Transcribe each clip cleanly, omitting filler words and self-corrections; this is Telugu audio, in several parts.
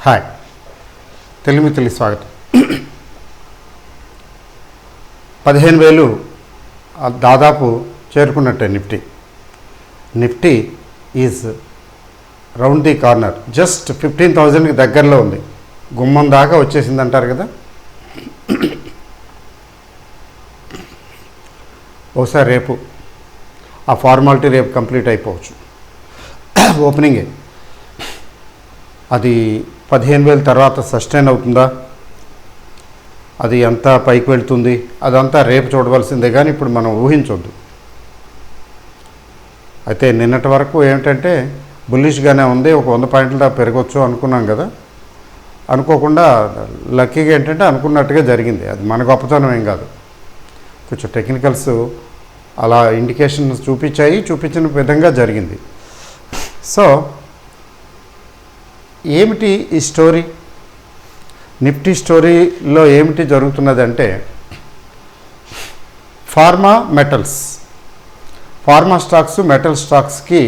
హాయ్, తెలుగు స్వాగతం. 15,000 దాదాపు చేరుకున్నట్టే Nifty is round the corner. Just 15,000కి దగ్గరలో ఉంది. గుమ్మం దాకా వచ్చేసింది అంటారు కదా. ఒకసారి రేపు ఆ ఫార్మాలిటీ రేపు కంప్లీట్ అయిపోవచ్చు. ఓపెనింగే అది 15,000 తర్వాత సస్టైన్ అవుతుందా, అది ఎంత పైకి వెళ్తుంది, అదంతా రేపు చూడవలసిందే. కానీ ఇప్పుడు మనం ఊహించొద్దు. అయితే నిన్నటి వరకు ఏమిటంటే బుల్లిష్గానే ఉంది, ఒక 100 పాయింట్ల దాకా పెరగవచ్చు అనుకున్నాం కదా. అనుకోకుండా లక్కీగా ఏంటంటే అనుకున్నట్టుగా జరిగింది. అది మన గొప్పతనం ఏం కాదు. కొంచెం టెక్నికల్స్ అలా ఇండికేషన్స్ చూపించిన విధంగా జరిగింది. సో ఏమిటి ఈ స్టోరీ, నిఫ్టీ స్టోరీలో ఏమిటి జరుగుతున్నదంటే ఫార్మా స్టాక్స్, మెటల్ స్టాక్స్కి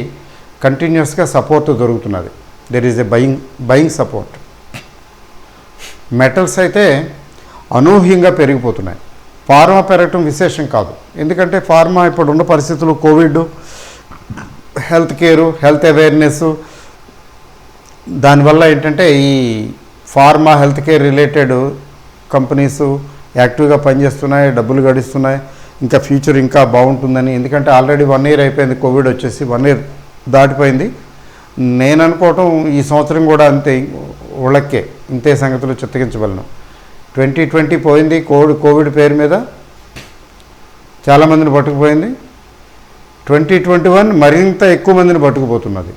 కంటిన్యూస్గా సపోర్ట్ దొరుకుతున్నది. There is a buying support. Metals అయితే అనూహ్యంగా పెరిగిపోతున్నాయి. ఫార్మా పెరగటం విశేషం కాదు. ఎందుకంటే ఫార్మా ఇప్పుడున్న పరిస్థితులు, Covid, health care, health awareness, దానివల్ల ఏంటంటే ఈ pharma health care related companies యాక్టివ్గా పనిచేస్తున్నాయి, డబ్బులు గడిస్తున్నాయి. ఇంకా ఫ్యూచర్ ఇంకా బాగుంటుందని. ఎందుకంటే ఆల్రెడీ 1 year అయిపోయింది, కోవిడ్ వచ్చేసి 1 year దాటిపోయింది. నేను అనుకోవటం ఈ సంవత్సరం కూడా అంతే, ఉళ్ళక్కే ఇంతే సంగతులు చిత్తగించగలను. 2020 పోయింది కోవిడ్ పేరు మీద, చాలామందిని పట్టుకుపోయింది. 2021 మరింత ఎక్కువ మందిని పట్టుకుపోతున్నది.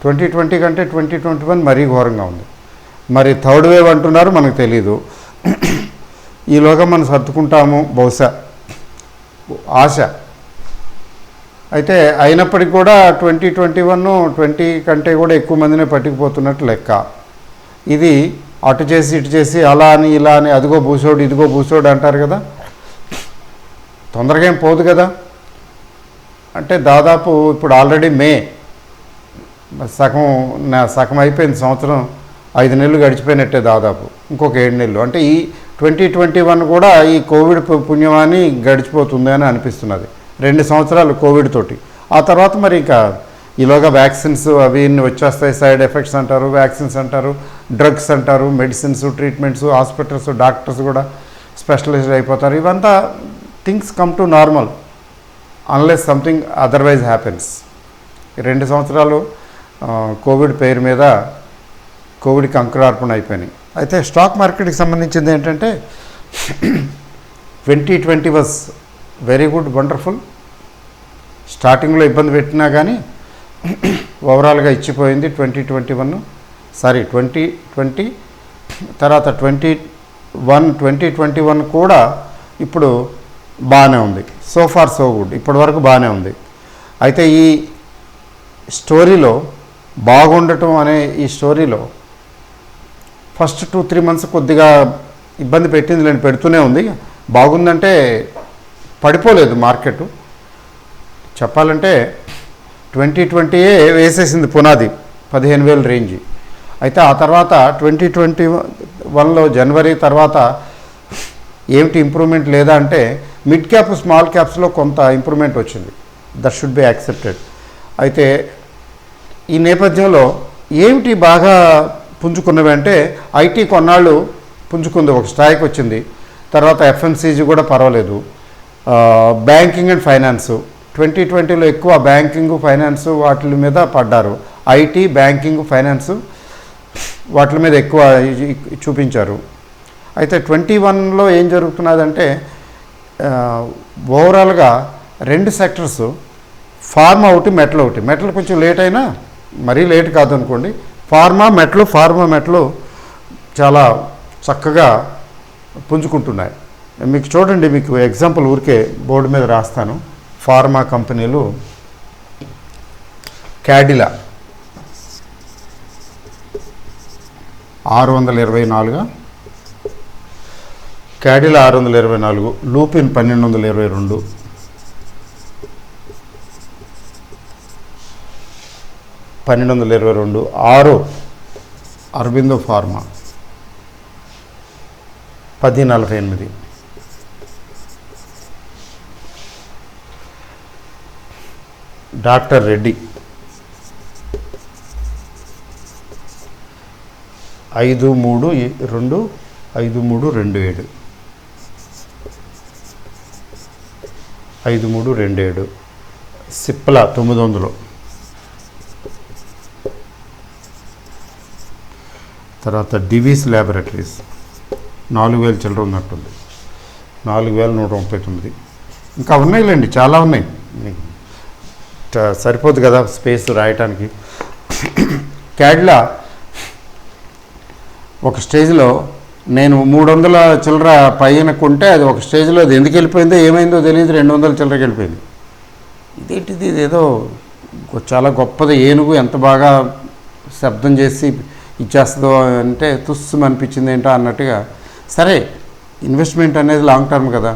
2020 కంటే 2021 మరీ ఘోరంగా ఉంది. మరి థర్డ్ వేవ్ అంటున్నారు, మనకు తెలీదు. ఈలోగా మనం సర్దుకుంటాము బహుశా, ఆశ. అయితే అయినప్పటికీ కూడా 2020 కంటే కూడా ఎక్కువ మందినే పట్టుకుపోతున్నట్టు లెక్క. ఇది అటు చేసి ఇటు చేసి అలా అని ఇలా అని, అదిగో భూసోడు ఇదిగో భూసోడు అంటారు కదా. తొందరగా ఏం పోదు కదా. అంటే దాదాపు ఇప్పుడు ఆల్రెడీ మే సగం అయిపోయింది. సంవత్సరం 5 నెలలు గడిచిపోయినట్టే దాదాపు. ఇంకొక 7 నెలలు అంటే ఈ 2021 కూడా ఈ కోవిడ్ పుణ్యమాని గడిచిపోతుంది అని అనిపిస్తున్నది. 2 సంవత్సరాలు కోవిడ్ తోటి. ఆ తర్వాత మరి ఇంకా ఈలోగా వ్యాక్సిన్స్ అవి వచ్చేస్తాయి. సైడ్ ఎఫెక్ట్స్ అంటారు, వ్యాక్సిన్స్ అంటారు, డ్రగ్స్ అంటారు, మెడిసిన్స్, ట్రీట్మెంట్స్, హాస్పిటల్స్, డాక్టర్స్ కూడా స్పెషలైజ్డ్ అయిపోతారు. ఇవంతా things come to normal unless something otherwise happens. 2 సంవత్సరాలు కోవిడ్ పేరు మీద కోవిడ్కి అంకురార్పణ అయిపోయినాయి. అయితే స్టాక్ మార్కెట్కి సంబంధించింది ఏంటంటే 2020 వాజ్ వెరీ గుడ్, వండర్ఫుల్. స్టార్టింగ్లో ఇబ్బంది పెట్టినా కానీ ఓవరాల్గా ఇచ్చిపోయింది 2020 తర్వాత 2021 కూడా ఇప్పుడు బాగానే ఉంది. సో ఫార్ సో గుడ్, ఇప్పటి వరకు బాగానే ఉంది. అయితే ఈ స్టోరీలో బాగుండటం అనే ఈ స్టోరీలో ఫస్ట్ 2-3 months కొద్దిగా ఇబ్బంది పెట్టింది, నేను పెడుతూనే ఉంది. బాగుందంటే పడిపోలేదు మార్కెట్. చెప్పాలంటే 2020 వేసేసింది పునాది 15,000 రేంజ్. అయితే ఆ తర్వాత 2021లో జనవరి తర్వాత ఏమిటి ఇంప్రూవ్మెంట్ లేదా అంటే మిడ్ క్యాప్, స్మాల్ క్యాప్స్లో కొంత ఇంప్రూవ్మెంట్ వచ్చింది. That should be accepted. అయితే ఈ నేపథ్యంలో ఏమిటి బాగా పుంజుకున్నవి అంటే ఐటీ కొన్నాళ్ళు పుంజుకుంది, ఒక స్థాయికి వచ్చింది. తర్వాత ఎఫ్ఎంసీజీ కూడా పర్వాలేదు. బ్యాంకింగ్ అండ్ ఫైనాన్స్ 2020లో ఎక్కువ బ్యాంకింగ్, ఫైనాన్స్ వాటి మీద పడ్డారు. ఐటీ, బ్యాంకింగ్, ఫైనాన్స్ వాటి మీద ఎక్కువ చూపించారు. అయితే 21లో ఏం జరుగుతున్నదంటే ఓవరాల్గా 2 సెక్టర్స్, ఫార్మా ఒకటి, మెటల్ ఒకటి. మెటల్ కొంచెం లేట్ అయినా మరీ లేట్ కాదు అనుకోండి. ఫార్మా మెటల్ చాలా చక్కగా పుంజుకుంటున్నాయి. మీకు చూడండి, మీకు ఎగ్జాంపుల్ ఊరికే బోర్డు మీద రాస్తాను. ఫార్మా కంపెనీలు క్యాడిలా 624, క్యాడిలా 624, లూపిన్ 1222, 1222, అరబిందో ఫార్మా 10.48, డాక్టర్ రెడ్డి 5327, 5327, సిప్లా 900, తర్వాత డివిస్ ల్యాబొరేటరీస్ 4000 చిల్లర ఉన్నట్టుంది, 4139. ఇంకా ఉన్నాయిలేండి, చాలా ఉన్నాయి, సరిపోదు కదా స్పేస్ రాయటానికి. క్యాడ్లా ఒక స్టేజ్లో నేను 300 చిల్లర పైన కొంటే అది ఒక స్టేజ్లో అది ఎందుకు వెళ్ళిపోయిందో ఏమైందో తెలియదు, 200 చిల్లరకి వెళ్ళిపోయింది. ఇదేంటిది, ఇదేదో చాలా గొప్పది, ఏనుగు ఎంత బాగా శబ్దం చేసి ఇచ్చేస్తుందో అంటే తుస్సుమ అనిపించింది ఏంటో అన్నట్టుగా. సరే, ఇన్వెస్ట్మెంట్ అనేది లాంగ్ టర్మ్ కదా.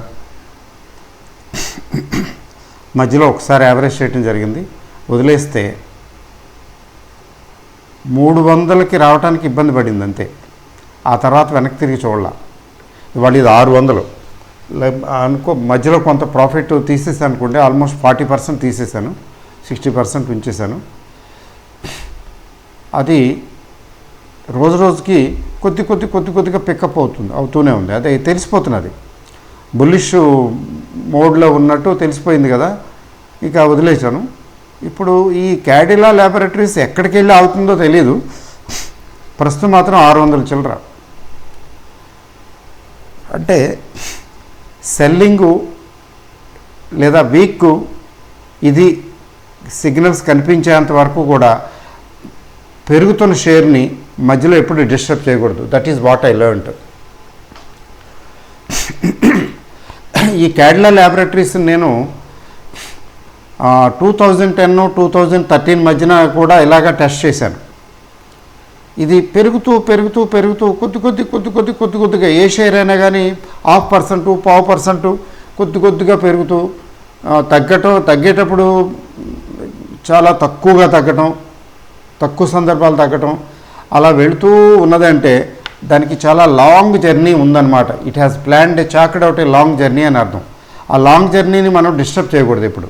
మధ్యలో ఒకసారి యావరేజ్ చేయటం జరిగింది, వదిలేస్తే 300కి రావడానికి ఇబ్బంది పడింది అంతే. ఆ తర్వాత వెనక్కి తిరిగి చూడాల. ఇవాళ ఇది 600 అనుకో, మధ్యలో కొంత ప్రాఫిట్ తీసేసాను అనుకుంటే ఆల్మోస్ట్ 40% తీసేసాను, 60% ఉంచేసాను. అది రోజు రోజుకి కొద్దిగా పికప్ అవుతూనే ఉంది. అదే తెలిసిపోతున్నది, బుల్లిష్ మోడ్లో ఉన్నట్టు తెలిసిపోయింది కదా, ఇక వదిలేసాను. ఇప్పుడు ఈ క్యాడిలా ల్యాబొరేటరీస్ ఎక్కడికి వెళ్ళి ఆగుతుందో తెలియదు, ప్రస్తుతం మాత్రం 600 చిల్లర. అంటే సెల్లింగు లేదా వీక్ ఇది సిగ్నల్స్ కనిపించేంత వరకు కూడా పెరుగుతున్న షేర్ని మధ్యలో ఎప్పుడు డిస్టర్బ్ చేయకూడదు. That is what I learned. ఈ క్యాడిలా ల్యాబొరేటరీస్ నేను 2010, 2013 మధ్యన కూడా ఇలాగా టెస్ట్ చేశాను. ఇది పెరుగుతూ కొద్దిగా ఏ షేర్ అయినా కానీ 0.5%, 0.5% కొద్దిగా పెరుగుతూ తగ్గేటప్పుడు చాలా తక్కువగా తగ్గటం, తక్కువ సందర్భాలు తగ్గటం, అలా వెళుతూ ఉన్నదంటే దానికి చాలా లాంగ్ జర్నీ ఉందన్నమాట. It has planned chalked out a long journey అని అర్థం. ఆ లాంగ్ జర్నీని మనం డిస్టర్బ్ చేయకూడదు. ఇప్పుడు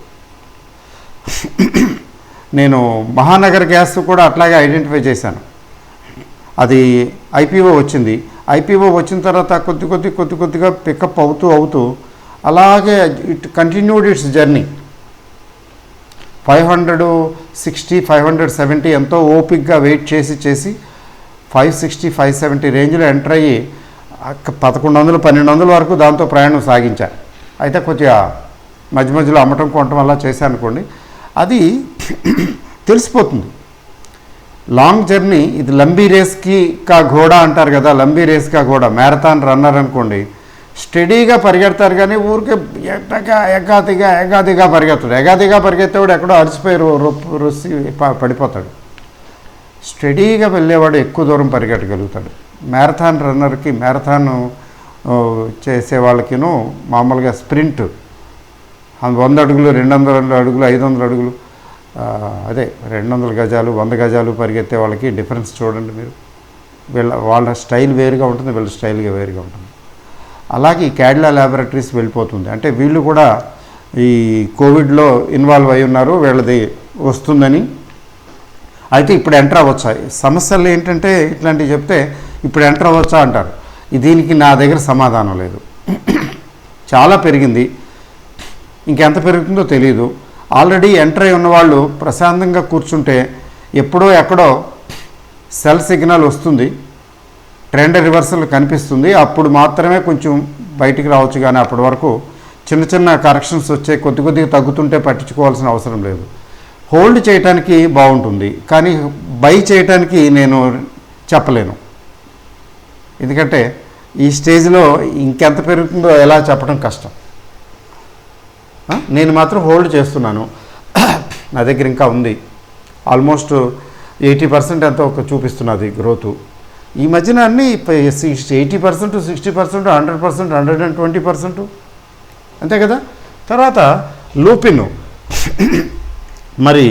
నేను మహానగర్ గ్యాస్ కూడా అట్లాగే ఐడెంటిఫై చేశాను. అది ఐపీఓ వచ్చింది. ఐపీఓ వచ్చిన తర్వాత కొద్దిగా పికప్ అవుతూ అలాగే ఇట్ కంటిన్యూడ్ ఇట్స్ జర్నీ. 560, 570 ఎంతో ఓపిక్గా వెయిట్ చేసి 560, 570 రేంజ్లో ఎంటర్ అయ్యి 1100, 1200 వరకు దాంతో ప్రయాణం సాగించారు. అయితే కొద్దిగా మధ్యలో అమ్మటం కొనటం అలా చేశాను అనుకోండి, అది తెలిసిపోతుంది. లాంగ్ జర్నీ ఇది. లంబీ రేస్కి కా ఘోడా అంటారు కదా, లంబీ రేస్ కా ఘోడా. మ్యారథాన్ రన్నర్ అనుకోండి, స్టడీగా పరిగెడతారు కానీ ఊరికే ఎగాదిగా పరిగెత్తాడు. ఎగాదిగా పరిగెత్తేవాడు ఎక్కడో అలసిపోయి రుసి పడిపోతాడు. స్టడీగా వెళ్ళేవాడు ఎక్కువ దూరం పరిగెట్టగలుగుతాడు. మ్యారథాన్ రన్నర్కి, మ్యారథాన్ చేసే వాళ్ళకిను మామూలుగా స్ప్రింట్ 100 అడుగులు, 200 అడుగులు, 500 అడుగులు, అదే 200 గజాలు, 100 గజాలు పరిగెత్తే వాళ్ళకి డిఫరెన్స్ చూడండి మీరు. వాళ్ళ స్టైల్ వేరుగా ఉంటుంది, వీళ్ళ స్టైల్గా వేరుగా ఉంటుంది. అలాగే ఈ క్యాడిలా ల్యాబొరేటరీస్ వెళ్ళిపోతుంది. అంటే వీళ్ళు కూడా ఈ కోవిడ్లో ఇన్వాల్వ్ అయి ఉన్నారు, వీళ్ళది వస్తుందని. అయితే ఇప్పుడు ఎంటర్ అవ్వచ్చా? సమస్యలు ఏంటంటే ఇట్లాంటివి చెప్తే ఇప్పుడు ఎంటర్ అవ్వచ్చా అంటారు. దీనికి నా దగ్గర సమాధానం లేదు. చాలా పెరిగింది, ఇంకెంత పెరుగుతుందో తెలియదు. ఆల్రెడీ ఎంటర్ అయి ఉన్నవాళ్ళు ప్రశాంతంగా కూర్చుంటే ఎప్పుడో ఎక్కడో సెల్ సిగ్నల్ వస్తుంది, ట్రెండ్ రివర్సల్ కనిపిస్తుంది, అప్పుడు మాత్రమే కొంచెం బయటికి రావచ్చు. కానీ అప్పటి వరకు చిన్న కరెక్షన్స్ వచ్చే కొద్దిగా తగ్గుతుంటే పట్టించుకోవాల్సిన అవసరం లేదు. హోల్డ్ చేయడానికి బాగుంటుంది, కానీ బై చేయడానికి నేను చెప్పలేను. ఎందుకంటే ఈ స్టేజ్లో ఇంకెంత పెరుగుతుందో ఎలా చెప్పడం కష్టం. నేను మాత్రం హోల్డ్ చేస్తున్నాను. నా దగ్గర ఇంకా ఉంది, ఆల్మోస్ట్ 80% ఎంతో చూపిస్తున్నది గ్రోత్. ఈ మధ్యన అన్నీ 80%, 60%, 100%, 120%, అంతే కదా. తర్వాత లూపిన్, మరి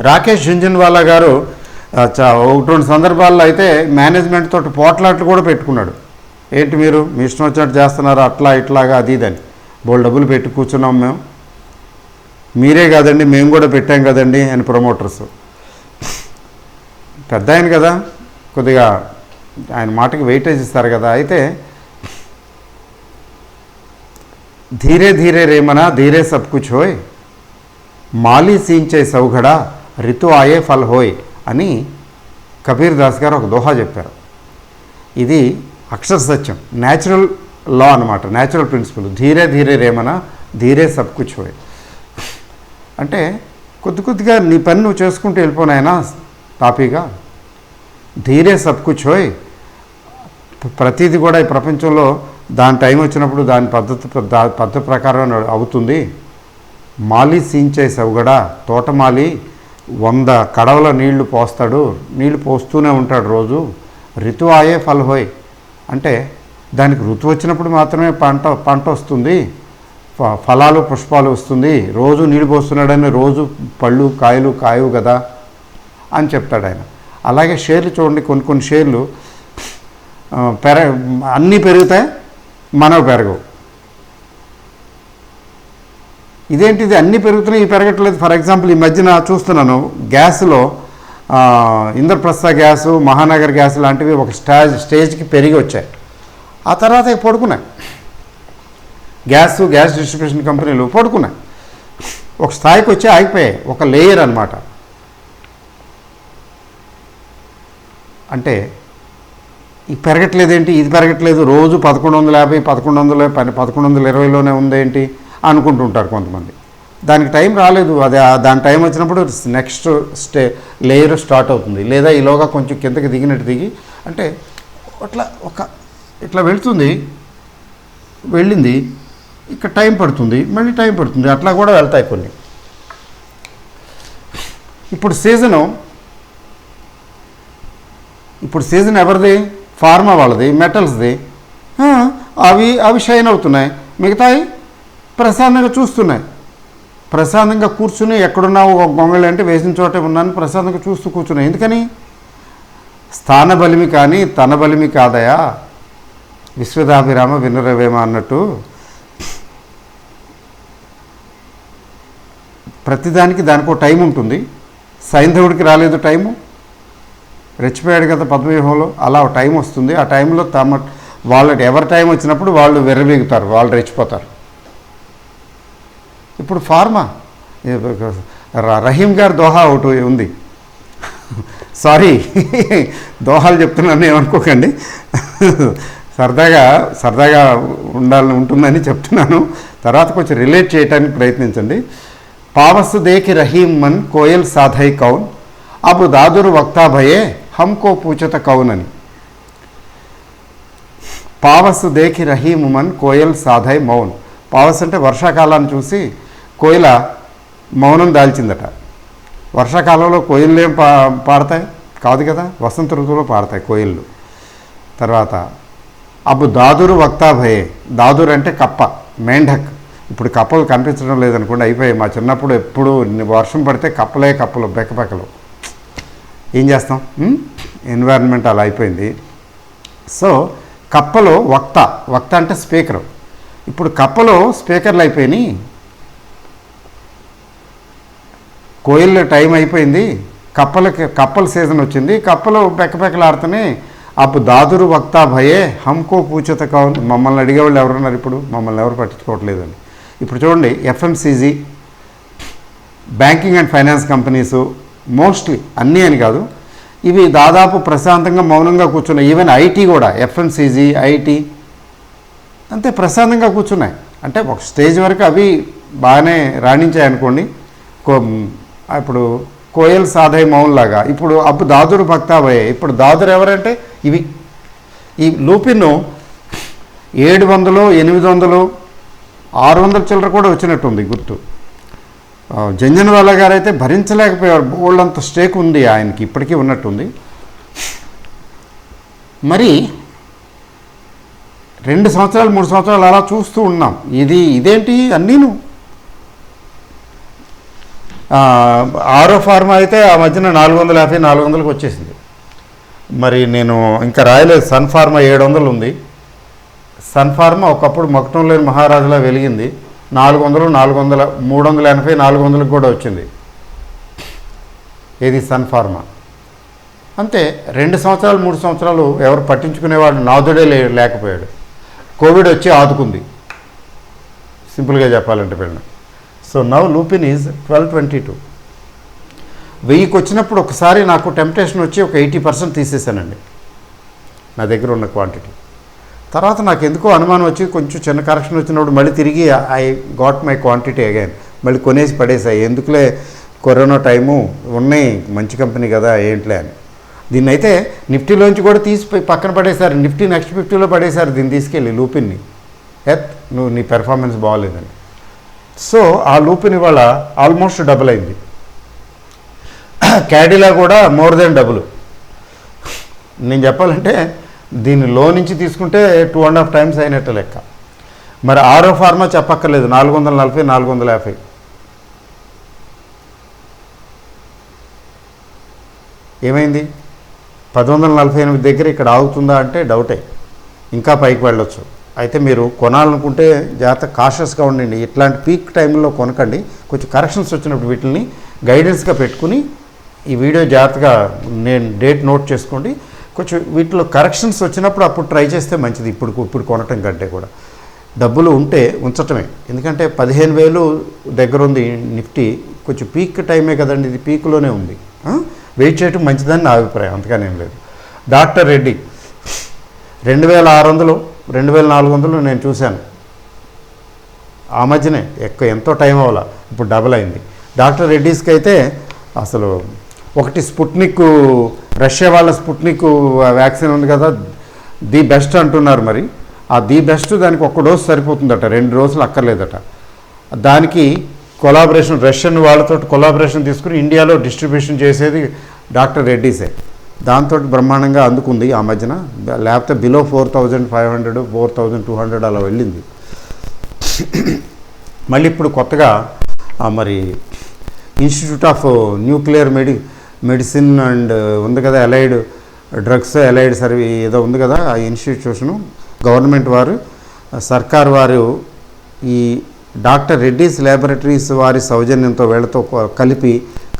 రాకేష్ జుంజన్వాలా గారు ఒకటి రెండు సందర్భాల్లో అయితే మేనేజ్మెంట్ తోటి పోట్లాట్లు కూడా పెట్టుకున్నాడు. ఏంటి మీరు మీ ఇష్టం వచ్చినట్టు చేస్తున్నారు, అట్లా ఇట్లాగా అది ఇదని. బోల్ డబ్బులు పెట్టి కూర్చున్నాం మేము, మీరే కాదండి మేము కూడా పెట్టాం కదండి అని ప్రమోటర్స్. పెద్ద ఆయన కదా, కొద్దిగా ఆయన మాటకి వెయిటేజ్ ఇస్తారు కదా. అయితే ధీరే ధీరే రేమనా ధీరే సబ్ కుచ్ హోయ్, మాలి సీంచే సౌఘడా రితు ఆయే ఫల్ హోయ్ అని కబీర్ దాస్ గారు ఒక దోహా చెప్పారు. ఇది అక్షర సత్యం, న్యాచురల్ లా అనమాట, న్యాచురల్ ప్రిన్సిపల్. ధీరే ధీరే రేమనా ధీరే సబ్ కుచ్ హోయ్ అంటే కొద్ది కొద్దిగా నీ పని నువ్వు చేసుకుంటూ వెళ్ళిపోనాయనా తాపీగా. ధీరే సబ్ కుచ్ హోయ్, ప్రతిదీ కూడా ఈ ప్రపంచంలో దాని టైం వచ్చినప్పుడు దాని పద్ధతి ప్రకారం అవుతుంది. మాలి సీంచే సౌగడా, తోటమాలి 100 కడవల నీళ్లు పోస్తాడు, నీళ్లు పోస్తూనే ఉంటాడు రోజు. రితు ఆయే ఫల్ హోయ్ అంటే దానికి ఋతువు వచ్చినప్పుడు మాత్రమే పంట వస్తుంది, ఫలాలు పుష్పాలు వస్తుంది. రోజు నీళ్ళు పోస్తున్నాడని రోజు పళ్ళు కాయలు కాయవు కదా అని చెప్తాడు ఆయన. అలాగే షేర్లు చూడండి, కొన్ని షేర్లు అన్నీ పెరుగుతాయి, మనవి పెరగవు. ఇదేంటిది అన్నీ పెరుగుతున్నాయి ఇవి పెరగట్లేదు. ఫర్ ఎగ్జాంపుల్ ఈ మధ్యన చూస్తున్నాను గ్యాస్లో ఇంద్రప్రస్థ గ్యాసు, మహానగర్ గ్యాస్ లాంటివి ఒక స్టేజ్కి పెరిగి వచ్చాయి. ఆ తర్వాత పడుకున్నాయి. గ్యాస్ డిస్ట్రిబ్యూషన్ కంపెనీలు పడుకున్నాయి, ఒక స్థాయికి వచ్చి ఆగిపోయాయి, ఒక లేయర్ అన్నమాట. అంటే ఇది పెరగట్లేదేంటి, ఇది పెరగట్లేదు, రోజు 1150, 1120లోనే ఉందేంటి అనుకుంటుంటారు కొంతమంది. దానికి టైం రాలేదు, దాని టైం వచ్చినప్పుడు నెక్స్ట్ లేయర్ స్టార్ట్ అవుతుంది. లేదా ఈలోగా కొంచెం కిందకి దిగినట్టు దిగి అంటే అట్లా ఇట్లా వెళ్ళింది, ఇక్కడ టైం పడుతుంది, మళ్ళీ టైం పడుతుంది, అట్లా కూడా వెళ్తాయి కొన్ని. ఇప్పుడు సీజన్ ఎవరిది? ఫార్మా వాళ్ళది, మెటల్స్ది. అవి షైన్ అవుతున్నాయి, మిగతాయి ప్రశాంతంగా చూస్తున్నాయి. ప్రశాంతంగా కూర్చుని ఎక్కడున్నావు గొంగళి అంటే వేసిన చోటే ఉన్నాను, ప్రశాంతంగా చూస్తూ కూర్చున్నాయి. ఎందుకని? స్థాన బలిమి కానీ తన బలిమి కాదయా, విశ్వదాభిరామ వినురవేమ అన్నట్టు ప్రతిదానికి దానికో టైం ఉంటుంది. సైంధవుడికి రాలేదు టైము, రెచ్చిపోయాడు కదా పద్మవ్యూహంలో, అలా టైం వస్తుంది. ఆ టైంలో వాళ్ళకి ఎవరి టైం వచ్చినప్పుడు వాళ్ళు వెర్రవీగుతారు, వాళ్ళు రెచ్చిపోతారు. ఇప్పుడు ఫార్మా రహీం గారి దోహా ఒకటి ఉంది. సారీ దోహాలు చెప్తున్నాను ఏమనుకోకండి, సరదాగా ఉంటుందని చెప్తున్నాను. తర్వాత కొంచెం రిలేట్ చేయడానికి ప్రయత్నించండి. పావస్ దేకి రహీం మన్ కోయల్ సాధై కౌన్, అబు దాదురు వక్తా భయే హమ్కో పూచత కౌన్ అని. పావస్ దేకి రహీం మన్ కోయల్ సాధై మౌన్. పావస్ అంటే వర్షాకాలాన్ని చూసి కోయిల మౌనం దాల్చిందట. వర్షాకాలంలో కోయిళ్ళు ఏం పాడతాయి కాదు కదా, వసంత ఋతువులో పాడతాయి కోయిళ్ళు. తర్వాత అబు దాదురు వక్తా భయే, దాదురు అంటే కప్ప, మేంఢక్. ఇప్పుడు కప్పలు కనిపించడం లేదనుకోండి, అయిపోయాయి. మా చిన్నప్పుడు ఎప్పుడు వర్షం పడితే కప్పలు బెక్కబెక్కలు. ఏం చేస్తాం, ఎన్వైరన్మెంట్ అలా అయిపోయింది. సో కప్పలో వక్త అంటే స్పీకరు. ఇప్పుడు కప్పలో స్పీకర్లు అయిపోయినాయి, కోయిల్ టైం అయిపోయింది, కప్పల సీజన్ వచ్చింది, కప్పలు బెక్కబెక్కలాడుతూనే అప్పు దాదురు వక్తా భయే హమ్కో పూచత కావాలి. మమ్మల్ని అడిగేవాళ్ళు ఎవరున్నారు? ఇప్పుడు మమ్మల్ని ఎవరు పట్టించుకోవట్లేదని. ఇప్పుడు చూడండి, FMCG, banking and finance companies, mostly అన్నీ అని కాదు, ఇవి దాదాపు ప్రశాంతంగా మౌనంగా కూర్చున్నాయి. ఈవెన్ ఐటీ కూడా, ఎఫ్ఎంసీజీ, ఐటీ అంతే ప్రశాంతంగా కూర్చున్నాయి. అంటే ఒక స్టేజ్ వరకు అవి బాగానే రాణించాయి అనుకోండి. ఇప్పుడు కోయల్ సాధై మౌన్ లాగా. ఇప్పుడు అప్పు దాదురు భక్తాభయే. ఇప్పుడు దాదురు ఎవరంటే ఇవి. ఈ లూపిన్ 700, 800, 600 చిల్లర కూడా వచ్చినట్టుంది గుర్తు. జంజన్వాలా గారు అయితే భరించలేకపోయారు, బోళ్ళంత స్టేక్ ఉంది ఆయనకి, ఇప్పటికీ ఉన్నట్టుంది. మరి 2 సంవత్సరాలు 3 సంవత్సరాలు అలా చూస్తూ ఉన్నాం. ఇదేంటి అన్నీను ఆరో ఫార్మా అయితే ఆ మధ్యన 450 400కి వచ్చేసింది. మరి నేను ఇంకా రాయలేదు. సన్ ఫార్మా 700 ఉంది. సన్ ఫార్మా ఒకప్పుడు మకుటం లేని మహారాజులా వెలిగింది. 400 400 380 400కి కూడా వచ్చింది. ఏది సన్ ఫార్మా. అంతే 2 సంవత్సరాలు 3 సంవత్సరాలు ఎవరు పట్టించుకునేవాడు నాదుడే లేకపోయాడు. కోవిడ్ వచ్చి ఆదుకుంది, సింపుల్గా చెప్పాలంటే పిల్లలు. So now Lupin is 1222. 1000కి వచ్చినప్పుడు ఒకసారి నాకు టెంప్టేషన్ వచ్చి ఒక 80% తీసేసానండి నా దగ్గర ఉన్న క్వాంటిటీ. తర్వాత నాకు ఎందుకో అనుమానం వచ్చి కొంచెం చిన్న కరెక్షన్ వచ్చినప్పుడు మళ్ళీ తిరిగి I got my quantity again. మళ్ళీ కొనేసి పడేసాయి. ఎందుకులే, కరోనా టైము ఉన్నాయి, మంచి కంపెనీ కదా ఏంట్లే అని. దీన్ని అయితే నిఫ్టీలోంచి కూడా తీసిపోయి పక్కన పడేశారు. నిఫ్టీ నెక్స్ట్ 50లో పడేశారు దీన్ని తీసుకెళ్ళి లూపిన్ని. నువ్వు నీ పెర్ఫార్మెన్స్ బాగోలేదని. సో ఆ లూపిన్ ఇవాళ ఆల్మోస్ట్ డబుల్ అయింది. క్యాడిలా కూడా మోర్ దెన్ డబుల్. నేను చెప్పాలంటే దీన్ని లో నుంచి తీసుకుంటే 2.5 times అయినట్టు లెక్క. మరి ఆరో ఫార్మా చెప్పక్కర్లేదు, 440 450. ఏమైంది? 1148 దగ్గర ఇక్కడ ఆగుతుందా అంటే డౌటే, ఇంకా పైకి వెళ్ళొచ్చు. అయితే మీరు కొనాలనుకుంటే జాగ్రత్త కాషియస్గా ఉండండి. ఇట్లాంటి పీక్ టైంలో కొనకండి. కొంచెం కరెక్షన్స్ వచ్చినప్పుడు వీటిని గైడెన్స్గా పెట్టుకుని ఈ వీడియో జాగ్రత్తగా నేను డేట్ నోట్ చేసుకోండి. కొంచెం వీటిలో కరెక్షన్స్ వచ్చినప్పుడు అప్పుడు ట్రై చేస్తే మంచిది. ఇప్పుడు కొనటం కంటే కూడా డబ్బులు ఉంటే ఉంచటమే. ఎందుకంటే 15,000 దగ్గర ఉంది నిఫ్టీ. కొంచెం పీక్ టైమే కదండి, ఇది పీక్లోనే ఉంది. వెయిట్ చేయటం మంచిదని నా అభిప్రాయం, అంతగానే ఏం లేదు. డాక్టర్ రెడ్డి 2600 2400 నేను చూశాను ఆ మధ్యనే. ఎంతో టైం అవ్వాల, ఇప్పుడు డబుల్ అయింది. డాక్టర్ రెడ్డీస్కి అయితే అసలు ఒకటి స్పుట్నిక్, రష్యా వాళ్ళ స్పుట్నిక్ వ్యాక్సిన్ ఉంది కదా, ది బెస్ట్ అంటున్నారు. మరి ఆ ది బెస్ట్ దానికి 1 డోసు సరిపోతుందట, 2 రోజులు అక్కర్లేదట. దానికి కొలాబరేషన్, రష్యన్ వాళ్ళతో కొలాబరేషన్ తీసుకుని ఇండియాలో డిస్ట్రిబ్యూషన్ చేసేది డాక్టర్ రెడ్డీసే. దాంతో బ్రహ్మాండంగా అందుకుంది ఆ మధ్యన. లేకపోతే బిలో 4500 4200 అలా వెళ్ళింది. మళ్ళీ ఇప్పుడు కొత్తగా మరి institute of nuclear medicine and ఉంది కదా, అలైడ్ డ్రగ్స్ అలైడ్ సర్వీస్ ఏదో ఉంది కదా, ఆ ఇన్స్టిట్యూషను గవర్నమెంట్ వారు, సర్కార్ వారు ఈ డాక్టర్ రెడ్డీస్ ల్యాబొరేటరీస్ వారి సౌజన్యంతో వీళ్ళతో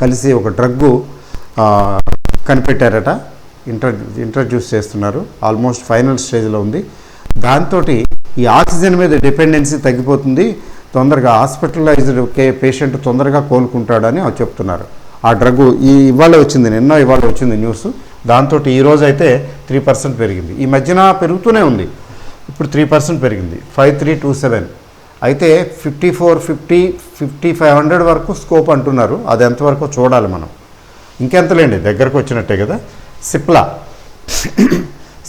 కలిసి ఒక డ్రగ్గు కనిపెట్టారట. ఇంట్రడ్యూస్ చేస్తున్నారు. ఆల్మోస్ట్ ఫైనల్ స్టేజ్లో ఉంది. దాంతో ఈ ఆక్సిజన్ మీద డిపెండెన్సీ తగ్గిపోతుంది, తొందరగా హాస్పిటలైజ్డ్ పేషెంట్ తొందరగా కోలుకుంటాడని చెప్తున్నారు. ఆ డ్రగ్గు ఇవాళ వచ్చింది, ఇవాళ వచ్చింది న్యూస్. దాంతో ఈరోజు అయితే 3% పెరిగింది. ఈ మధ్యన పెరుగుతూనే ఉంది, ఇప్పుడు 3% పెరిగింది, 5327. అయితే 5450 5500 వరకు స్కోప్ అంటున్నారు. అది ఎంతవరకు చూడాలి మనం. ఇంకెంతలేండి, దగ్గరకు వచ్చినట్టే కదా.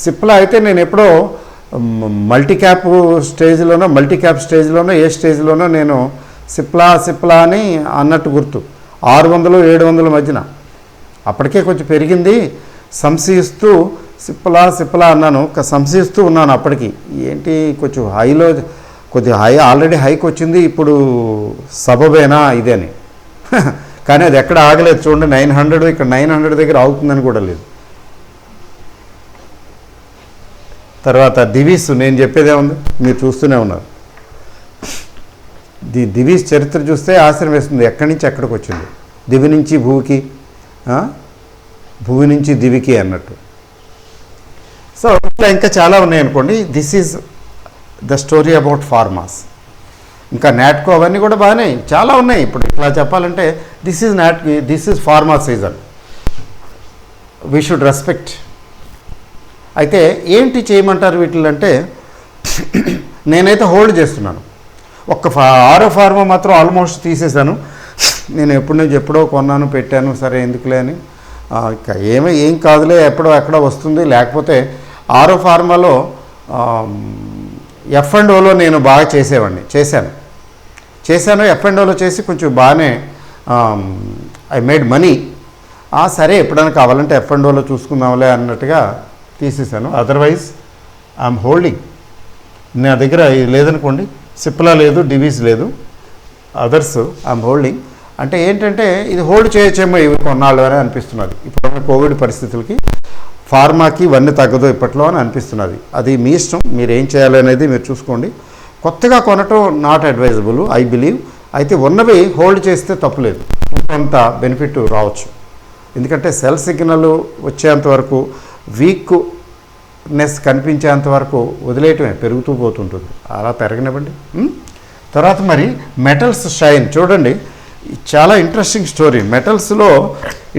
సిప్లా అయితే నేను ఎప్పుడో మల్టీ క్యాప్ స్టేజ్లోనో ఏ స్టేజ్లోనో నేను సిప్లా అని అన్నట్టు గుర్తు. 600 700 మధ్యన అప్పటికే కొంచెం పెరిగింది. సంశయిస్తూ సిప్లా అన్నాను, సంశయిస్తూ ఉన్నాను అప్పటికి. ఏంటి కొంచెం హైలో, కొద్దిగా ఆల్రెడీ హైకి వచ్చింది, ఇప్పుడు సబబేనా ఇదని. కానీ అది ఎక్కడ ఆగలేదు చూడండి. 900, ఇక్కడ 900 దగ్గర ఆగుతుందని కూడా లేదు. తర్వాత దివీస్, నేను చెప్పేదే ఉంది, మీరు చూస్తూనే ఉన్నారు. దివీస్ చరిత్ర చూస్తే ఆశ్చర్యం వేస్తుంది. ఎక్కడి నుంచి ఎక్కడికి వచ్చింది, దివి నుంచి భూమికి, భూమి నుంచి దివికి అన్నట్టు. సో ఇట్లా ఇంకా చాలా ఉన్నాయనుకోండి. This is the story about farms. ఇంకా నాట్కో అవన్నీ కూడా బాగానే చాలా ఉన్నాయి. ఇప్పుడు ఇట్లా చెప్పాలంటే this is pharma season, we should respect. అయితే ఏంటి చేయమంటారు వీటిలంటే, నేనైతే హోల్డ్ చేస్తున్నాను. ఆరో ఫార్మా మాత్రం ఆల్మోస్ట్ తీసేశాను. నేను ఎప్పుడో కొన్నాను, పెట్టాను, సరే ఎందుకులే అని. ఇంకా ఏం కాదులే, ఎక్కడో వస్తుంది. లేకపోతే ఆరో ఫార్మాలో F&Oలో నేను బాగా చేశాను. F&Oలో చేసి కొంచెం బాగానే ఐ మేడ్ మనీ. సరే ఎప్పుడైనా కావాలంటే F&Oలో చూసుకుందాంలే అన్నట్టుగా తీసేశాను. Otherwise I'm holding. నా దగ్గర లేదనుకోండి, సిప్లా లేదు, డివీస్ లేదు, అదర్స్ ఐఎమ్ హోల్డింగ్. అంటే ఏంటంటే ఇది హోల్డ్ చేయొచ్చేమో ఇవి కొన్నాళ్ళు అని అనిపిస్తున్నది. ఇప్పుడు కోవిడ్ పరిస్థితులకి ఫార్మాకి ఇవన్నీ తగ్గదు ఇప్పట్లో అని అనిపిస్తున్నది. అది మీ ఇష్టం, మీరు ఏం చేయాలి అనేది మీరు చూసుకోండి. కొత్తగా కొనటం నాట్ అడ్వైజబుల్ ఐ బిలీవ్. అయితే ఉన్నవి హోల్డ్ చేస్తే తప్పులేదు, కొంత బెనిఫిట్ రావచ్చు. ఎందుకంటే సెల్ సిగ్నల్ వచ్చేంత వరకు, వీక్నెస్ కనిపించేంత వరకు వదిలేయటమే, పెరుగుతూ పోతుంటుంది. అలా పెరగనివ్వండి. తర్వాత మరి మెటల్స్ షైన్ చూడండి, చాలా ఇంట్రెస్టింగ్ స్టోరీ. మెటల్స్లో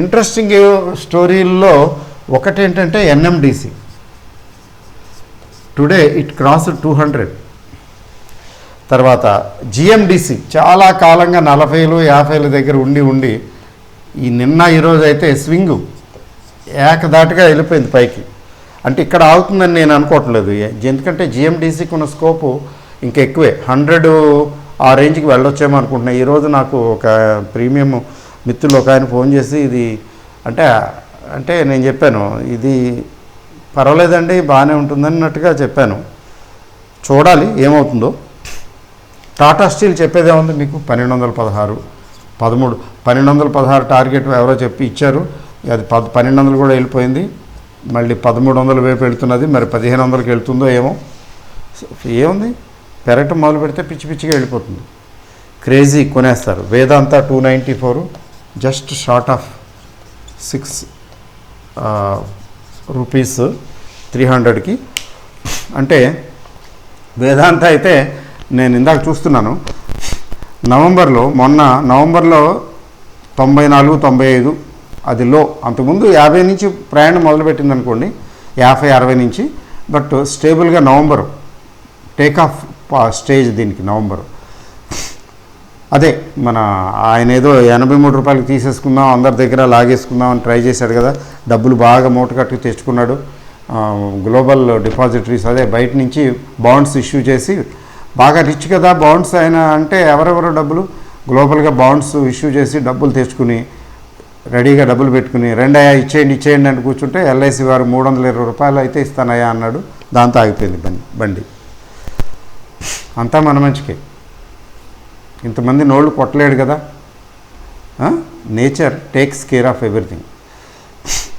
ఇంట్రెస్టింగ్ స్టోరీల్లో ఒకటి ఏంటంటే ఎన్ఎండిసి. Today it cross 200. తర్వాత జిఎండిసి చాలా కాలంగా 40లు 50ల దగ్గర ఉండి ఈ నిన్న ఈరోజు అయితే స్వింగు ఏకదాటిగా వెళ్ళిపోయింది పైకి. అంటే ఇక్కడ ఆగుతుందని నేను అనుకోవట్లేదు, ఎందుకంటే జిఎండిసికి ఉన్న స్కోపు ఇంకా ఎక్కువే, 100 ఆ రేంజ్కి వెళ్ళొచ్చేమో అనుకుంటున్నాను. ఈరోజు నాకు ఒక ప్రీమియం మిత్రులు ఒక ఆయన ఫోన్ చేసి ఇది అంటే నేను చెప్పాను ఇది పర్వాలేదండి బాగానే ఉంటుందన్నట్టుగా చెప్పాను. చూడాలి ఏమవుతుందో. టాటా స్టీల్ చెప్పేదే ఉంది మీకు 1216 1216 టార్గెట్ ఎవరో చెప్పి ఇచ్చారు, అది 1200 కూడా వెళ్ళిపోయింది, మళ్ళీ 1300 వైపు వెళ్తున్నది. మరి 1500కి వెళ్తుందో ఏమో. ఏముంది, పెరగటం మొదలు పెడితే పిచ్చి పిచ్చిగా వెళ్ళిపోతుంది, క్రేజీ కొనేస్తారు. Vedanta 294 just short of 6 rupees 300కి. అంటే వేదాంత అయితే నేను ఇందాక చూస్తున్నాను, మొన్న నవంబర్లో 94, 95 అది లో. అంతకుముందు 50 నుంచి ప్రయాణం మొదలుపెట్టింది అనుకోండి, 50, 60 నుంచి. బట్ స్టేబుల్గా నవంబర్ టేక్ ఆఫ్ స్టేజ్ దీనికి నవంబర్. అదే మన ఆయన ఏదో 83 రూపాయలకి తీసేసుకుందాం, అందరి దగ్గర లాగేసుకుందాం అని ట్రై చేశాడు కదా, డబ్బులు బాగా మూట కట్టుకు తెచ్చుకున్నాడు. గ్లోబల్ డిపాజిటరీస్ అదే బయట నుంచి బాండ్స్ ఇష్యూ చేసి, బాగా రిచ్ కదా బాండ్స్ ఆయన అంటే, ఎవరెవరో డబ్బులు గ్లోబల్గా బాండ్స్ ఇష్యూ చేసి డబ్బులు తెచ్చుకుని రెడీగా డబ్బులు పెట్టుకుని రెండయ్యా ఇచ్చేయండి అని కూర్చుంటే ఎల్ఐసి వారు 320 రూపాయలు అయితే ఇస్తానయ్యా అన్నాడు. దాంతో ఆగిపోయింది బండి. అంతా మన మంచికే, ఇంతమంది నోళ్ళు కొట్టలేడు కదా. Nature takes care of everything.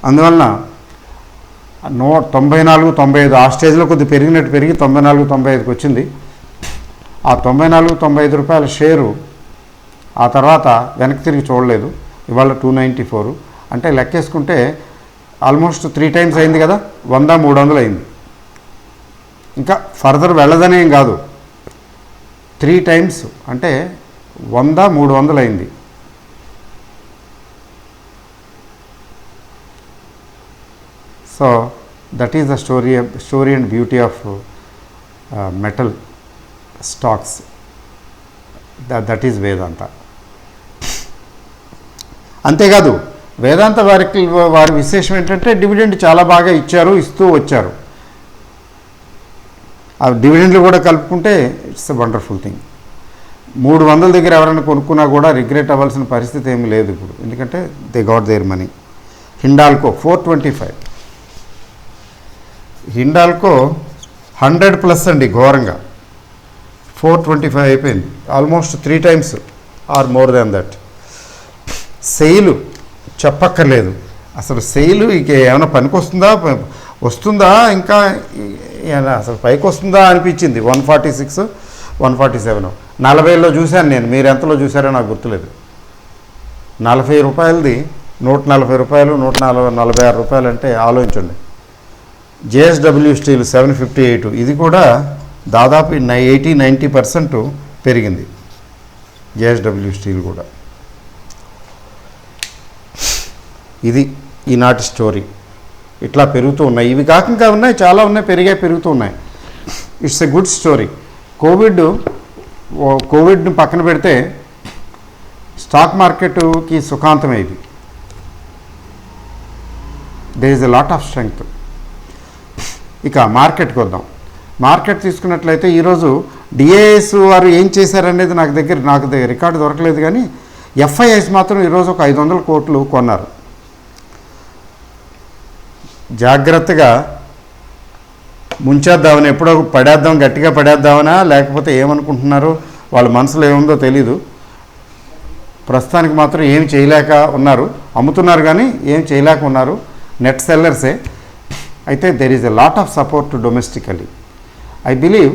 అందువలన 94, 95 ఆ స్టేజ్లో కొద్దిగా పెరిగి 94, 95కి వచ్చింది. ఆ 94, 95 రూపాయల షేరు ఆ తర్వాత వెనక్కి తిరిగి చూడలేదు. ఇవాళ 294 అంటే లెక్కేసుకుంటే ఆల్మోస్ట్ 3 టైమ్స్ అయింది కదా, 100, 300 అయింది. ఇంకా ఫర్దర్ వెళ్ళదనేం కాదు, 3 టైమ్స్ అంటే 100, 300 అయింది. So that is the story and beauty of metal stocks. That is Vedanta. అంతేకాదు వేదాంత వారి విశేషం ఏంటంటే డివిడెండ్ చాలా బాగా ఇస్తూ వచ్చారు. ఆ డివిడెండ్లు కూడా కలుపుకుంటే ఇట్స్ ఎ వండర్ఫుల్ థింగ్. 300 దగ్గర ఎవరైనా కొనుక్కున్నా కూడా రిగ్రెట్ అవ్వాల్సిన పరిస్థితి ఏమీ లేదు ఇప్పుడు, ఎందుకంటే they got their money. Hindalco 425, Hindalco 100+ అండి, ఘోరంగా 425 అయిపోయింది, almost 3 times or more than that. SAIL చెప్పక్కర్లేదు, అసలు సెయిలు ఇక ఏమైనా పనికి వస్తుందా ఇంకా అసలు పైకి వస్తుందా అనిపించింది. 146, 147, 40లో చూశాను నేను, మీరు ఎంతలో చూసారో నాకు గుర్తులేదు. 40 రూపాయలది 140 రూపాయలు, 146 రూపాయలు అంటే ఆలోచించండి. జేఎస్డబ్ల్యూ స్టీల్ 758, ఇది కూడా దాదాపు 80-90% పెరిగింది. జేఎస్డబ్ల్యూ స్టీల్ కూడా. ఇది ఈనాటి స్టోరీ. ఇట్లా పెరుగుతూ ఉన్నాయి. ఇవి కాక ఇంకా ఉన్నాయి, చాలా ఉన్నాయి, పెరుగుతూ ఉన్నాయి. It's a good story. కోవిడ్ని పక్కన పెడితే స్టాక్ మార్కెట్కి సుఖాంతమే ఇది. There is a lot of strength. ఇక మార్కెట్కి వద్దాం. మార్కెట్ తీసుకున్నట్లయితే ఈరోజు డిఏఎస్ వారు ఏం చేశారనేది నాకు దగ్గర రికార్డు దొరకలేదు, కానీ ఎఫ్ఐఎస్ మాత్రం ఈరోజు ఒక 500 కోట్లు కొన్నారు. జాగ్రత్తగా ముంచేద్దామని, ఎప్పుడో గట్టిగా పడేద్దామనా, లేకపోతే ఏమనుకుంటున్నారో వాళ్ళ మనసులో ఏముందో తెలీదు. ప్రస్తుతానికి మాత్రం ఏం చేయలేక ఉన్నారు, అమ్ముతున్నారు కానీ ఏం చేయలేక ఉన్నారు, నెట్ సెల్లర్సే. అయితే there is a lot of support domestically. I believe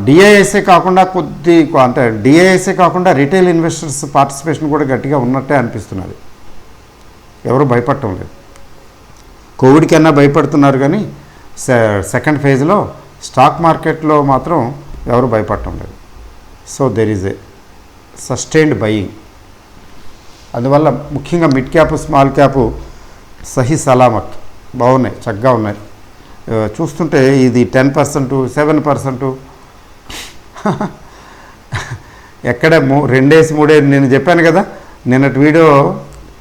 DIIs కాకుండా అంటే డిఐఎస్ఏ కాకుండా రిటైల్ ఇన్వెస్టర్స్ పార్టిసిపేషన్ కూడా గట్టిగా ఉన్నట్టే అనిపిస్తున్నది. ఎవరు భయపడటం లేదు. కోవిడ్ కన్నా భయపడుతున్నారు కానీ సెకండ్ ఫేజ్లో స్టాక్ మార్కెట్లో మాత్రం ఎవరు భయపడటం లేదు. So there is a sustained buying. అందువల్ల ముఖ్యంగా మిడ్ క్యాప్, స్మాల్ క్యాప్ సహీ సలామత్ బాగున్నాయి, చక్కగా ఉన్నాయి. చూస్తుంటే ఇది 10%, 7%, ఎక్కడ 2-3 నేను చెప్పాను కదా నిన్నటి వీడియో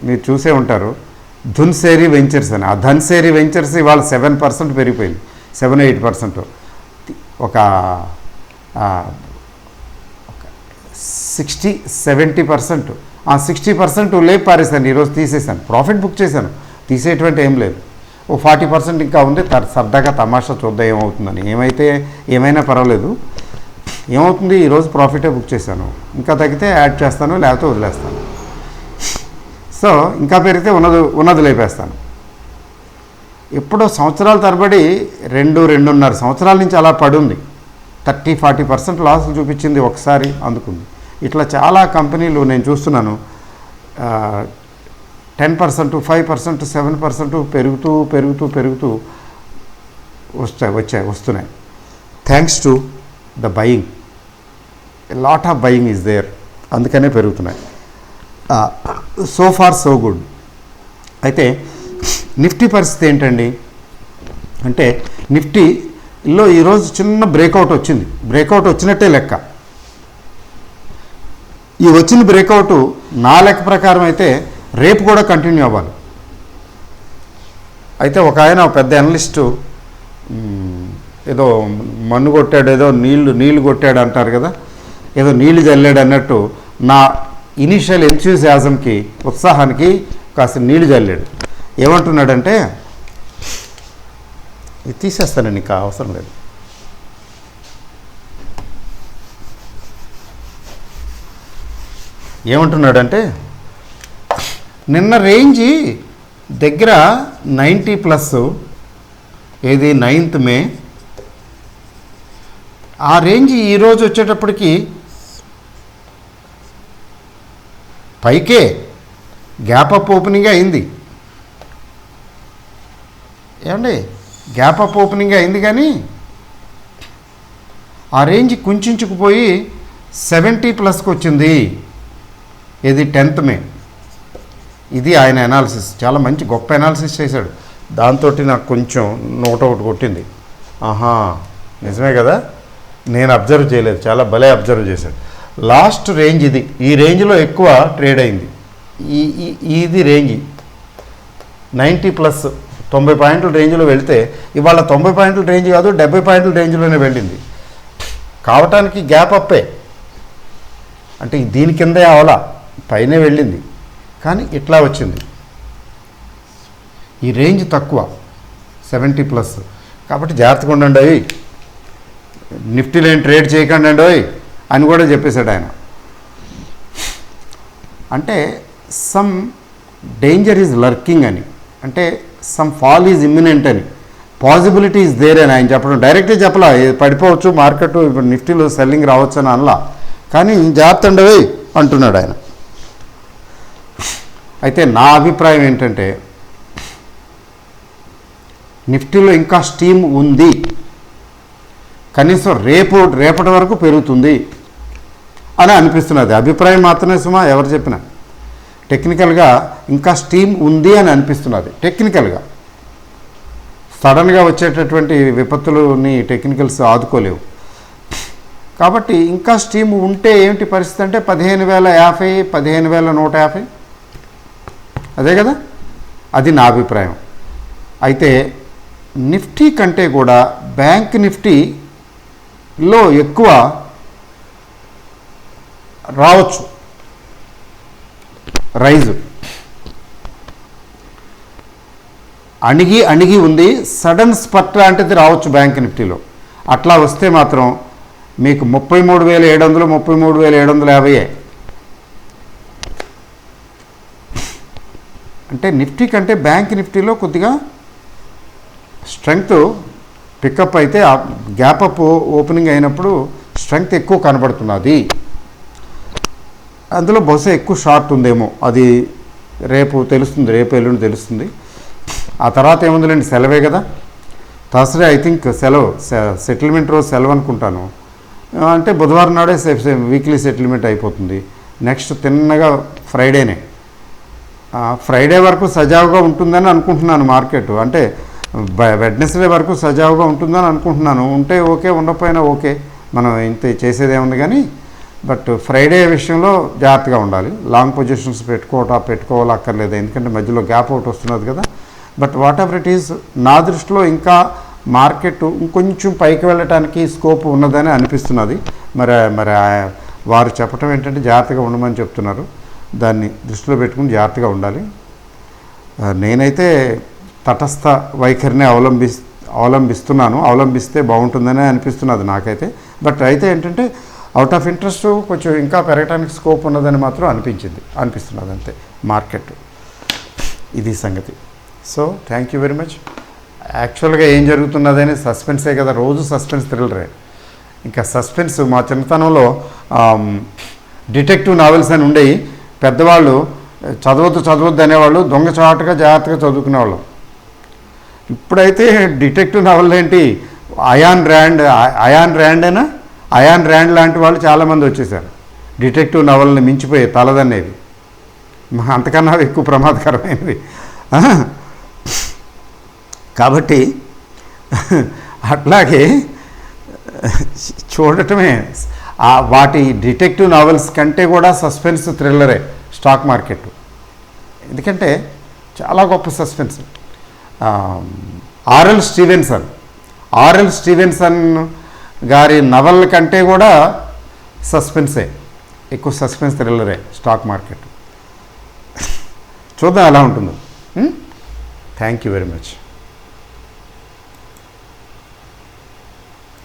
మీరు చూసే ఉంటారు. ధన్సేరి వెంచర్స్ అని, ఆ ధన్సేరి వెంచర్స్ ఇవాళ 7% పెరిగిపోయింది, 7-8%. ఒక 60-70%, 60% లేపు పారేసాను, ఈరోజు తీసేసాను, ప్రాఫిట్ బుక్ చేశాను, తీసేటువంటి ఏం లేదు. ఓ 40% ఇంకా ఉంది, సరదాగా తమాషా చూద్దాం ఏమవుతుందని. ఏమైనా పర్వాలేదు, ఏమవుతుంది, ఈరోజు ప్రాఫిటే బుక్ చేశాను, ఇంకా తగ్గితే యాడ్ చేస్తాను, లేకపోతే వదిలేస్తాను. సో ఇంకా పెరిగితే ఉన్నది లేపేస్తాను. ఎప్పుడో సంవత్సరాల తరబడి 2-2.5 సంవత్సరాల నుంచి అలా పడుంది, 30-40% లాసులు చూపించింది, ఒకసారి అందుకుంది. ఇట్లా చాలా కంపెనీలు నేను చూస్తున్నాను 10%, 5%, 7% పెరుగుతూ వస్తున్నాయి. Thanks to the buying, lot of buying is there, అందుకనే పెరుగుతున్నాయి. So far so good. అయితే నిఫ్టీ పరిస్థితి ఏంటండి అంటే, నిఫ్టీలో ఈరోజు చిన్న బ్రేక్అవుట్ వచ్చింది, బ్రేక్అవుట్ వచ్చినట్టే లెక్క. ఈ వచ్చిన బ్రేక్అవుట్ నా లెక్క ప్రకారం అయితే రేపు కూడా కంటిన్యూ అవ్వాలి. అయితే ఒక ఆయన పెద్ద అనలిస్టు ఏదో మన్ను కొట్టాడు, ఏదో నీళ్లు కొట్టాడు అంటారు కదా, ఏదో నీళ్లు చల్లాడు అన్నట్టు నా ఇనిషియల్ ఎంథ్యూసియాజంకి, ఉత్సాహానికి కాస్త నీళ్లు చల్లాడు. ఏమంటున్నాడంటే, ఇది తీసేస్తానండి, ఇంకా అవసరం లేదు. ఏమంటున్నాడంటే, నిన్న రేంజి దగ్గర 90+, ఏది 9th మే, ఆ రేంజ్ ఈరోజు వచ్చేటప్పటికి పైకే గ్యాప్ అప్ ఓపెనింగ్ అయింది. ఏమండి, గ్యాప్ అప్ ఓపెనింగ్ అయింది కానీ ఆ రేంజ్ కుంచుకుపోయి 70+కి వచ్చింది. ఇది 10th మే. ఇది ఆయన అనాలిసిస్, చాలా మంచి గొప్ప అనాలిసిస్ చేశాడు. దాంతో నాకు కొంచెం ఒకటి కొట్టింది. ఆహా, నిజమే కదా, నేను అబ్జర్వ్ చేయలేదు, చాలా భలే అబ్జర్వ్ చేశాడు. లాస్ట్ రేంజ్ ఇది, ఈ రేంజ్లో ఎక్కువ ట్రేడ్ అయింది. ఇది రేంజ్ 90+, 90 పాయింట్ల రేంజ్లో వెళితే ఇవాళ 90 పాయింట్ల రేంజ్ కాదు, 70 పాయింట్ల రేంజ్లోనే వెళ్ళింది. కావటానికి గ్యాప్ అప్పే, అంటే దీని కిందే అవలా పైనే వెళ్ళింది, కానీ ఇట్లా వచ్చింది. ఈ రేంజ్ తక్కువ 70+, కాబట్టి జాగ్రత్తగా ఉండండి, నిఫ్టీలో ఏం ట్రేడ్ చేయకండి అని కూడా చెప్పేశాడు ఆయన. అంటే సమ్ డేంజర్ ఈజ్ లర్కింగ్ అని, అంటే సమ్ ఫాల్ ఈజ్ ఇమ్మినెంట్ అని, పాసిబిలిటీ ఈజ్ దేర్ అని ఆయన చెప్పడం. డైరెక్ట్గా చెప్పలా, పడిపోవచ్చు మార్కెట్, ఇప్పుడు నిఫ్టీలో సెల్లింగ్ రావచ్చు అని అనలా, కానీ జాగ్రత్త అంటున్నాడు ఆయన. అయితే నా అభిప్రాయం ఏంటంటే, నిఫ్టీలో ఇంకా స్టీమ్ ఉంది, కనీసం రేపటి వరకు పెరుగుతుంది అని అనిపిస్తున్నది. అభిప్రాయం మాత్రమే సుమా, ఎవరు చెప్పినా. టెక్నికల్గా ఇంకా స్టీమ్ ఉంది అని అనిపిస్తున్నది. టెక్నికల్గా సడన్గా వచ్చేటటువంటి విపత్తులని టెక్నికల్స్ ఆదుకోలేవు. కాబట్టి ఇంకా స్టీమ్ ఉంటే ఏమిటి పరిస్థితి అంటే 15,050, 15,150, అదే కదా, అది నా అభిప్రాయం. అయితే నిఫ్టీ కంటే కూడా బ్యాంక్ నిఫ్టీలో ఎక్కువ రావచ్చు రైజు. అణిగి ఉంది, సడన్ స్పర్ట్ లాంటిది రావచ్చు బ్యాంక్ నిఫ్టీలో. అట్లా వస్తే మాత్రం మీకు 33,700, 33,750 అంటే నిఫ్టీ కంటే బ్యాంక్ నిఫ్టీలో కొద్దిగా స్ట్రెంగ్త్ పికప్ అయితే గ్యాప్ అప్ ఓపెనింగ్ అయినప్పుడు స్ట్రెంగ్త్ ఎక్కువ కనబడుతున్నది. అందులో బహుశా ఎక్కువ షార్ట్ ఉందేమో, అది రేపు తెలుస్తుంది, రేపు ఎల్లుండి తెలుస్తుంది. ఆ తర్వాత ఏముందిలేండి, సెలవే కదా. థర్స్డే ఐ థింక్ సెలవు, సెటిల్మెంట్ రోజు సెలవు అనుకుంటాను. అంటే బుధవారం నాడే వీక్లీ సెటిల్మెంట్ అయిపోతుంది. నెక్స్ట్ తిన్నగా ఫ్రైడేనే. ఫ్రైడే వరకు సజావుగా ఉంటుందని అనుకుంటున్నాను మార్కెట్. అంటే వెడ్నెస్డే వరకు సజావుగా ఉంటుందని అనుకుంటున్నాను. ఉంటే ఓకే, ఉండకపోయినా ఓకే, మనం ఇంత చేసేదేముంది. కానీ బట్ ఫ్రైడే విషయంలో జాగ్రత్తగా ఉండాలి. లాంగ్ పొజిషన్స్ పెట్టుకోవాలా అక్కర్లేదు, ఎందుకంటే మధ్యలో గ్యాప్ అవుట్ వస్తున్నది కదా. But what ever it is, నా దృష్టిలో ఇంకా మార్కెట్ ఇంకొంచెం పైకి వెళ్ళటానికి స్కోప్ ఉన్నదని అనిపిస్తున్నది. మరి వారు చెప్పటం ఏంటంటే జాగ్రత్తగా ఉండమని చెప్తున్నారు. దాన్ని దృష్టిలో పెట్టుకుని జాగ్రత్తగా ఉండాలి. నేనైతే తటస్థ వైఖరిని అవలంబిస్తున్నాను. అవలంబిస్తే బాగుంటుందనే అనిపిస్తున్నది నాకైతే. బట్ అయితే ఏంటంటే అవుట్ ఆఫ్ ఇంట్రెస్ట్ కొంచెం ఇంకా పెరగడానికి స్కోప్ ఉన్నదని మాత్రం అనిపిస్తున్నది అంతే మార్కెట్. ఇది సంగతి. So thank you very much. యాక్చువల్గా ఏం జరుగుతున్నదని సస్పెన్సే కదా, రోజు సస్పెన్స్ థ్రిల్లరే. ఇంకా సస్పెన్స్ మా చిన్నతనంలో డిటెక్టివ్ నావెల్స్ అని ఉండేవి. పెద్దవాళ్ళు చదవద్దు అనేవాళ్ళు, దొంగచాటుగా జాగ్రత్తగా చదువుకునేవాళ్ళం. ఇప్పుడైతే డిటెక్టివ్ నావెల్ ఏంటి, అయాన్ ర్యాండ్ లాంటి వాళ్ళు చాలామంది వచ్చేసారు. డిటెక్టివ్ నవల్ని మించిపోయే తలదనేవి అంతకన్నా ఎక్కువ ప్రమాదకరమైనవి. కాబట్టి అట్లాగే చూడటమే, వాటి డిటెక్టివ్ నావెల్స్ కంటే కూడా సస్పెన్స్ థ్రిల్లరే స్టాక్ మార్కెట్. ఎందుకంటే చాలా గొప్ప సస్పెన్స్. ఆర్ఎల్ స్టీవెన్సన్ గారి నవల్ కంటే కూడా సస్పెన్సే ఎక్కువ, సస్పెన్స్ థ్రిల్లరే స్టాక్ మార్కెట్. చూద్దాం ఎలా ఉంటుందో. Thank you very much.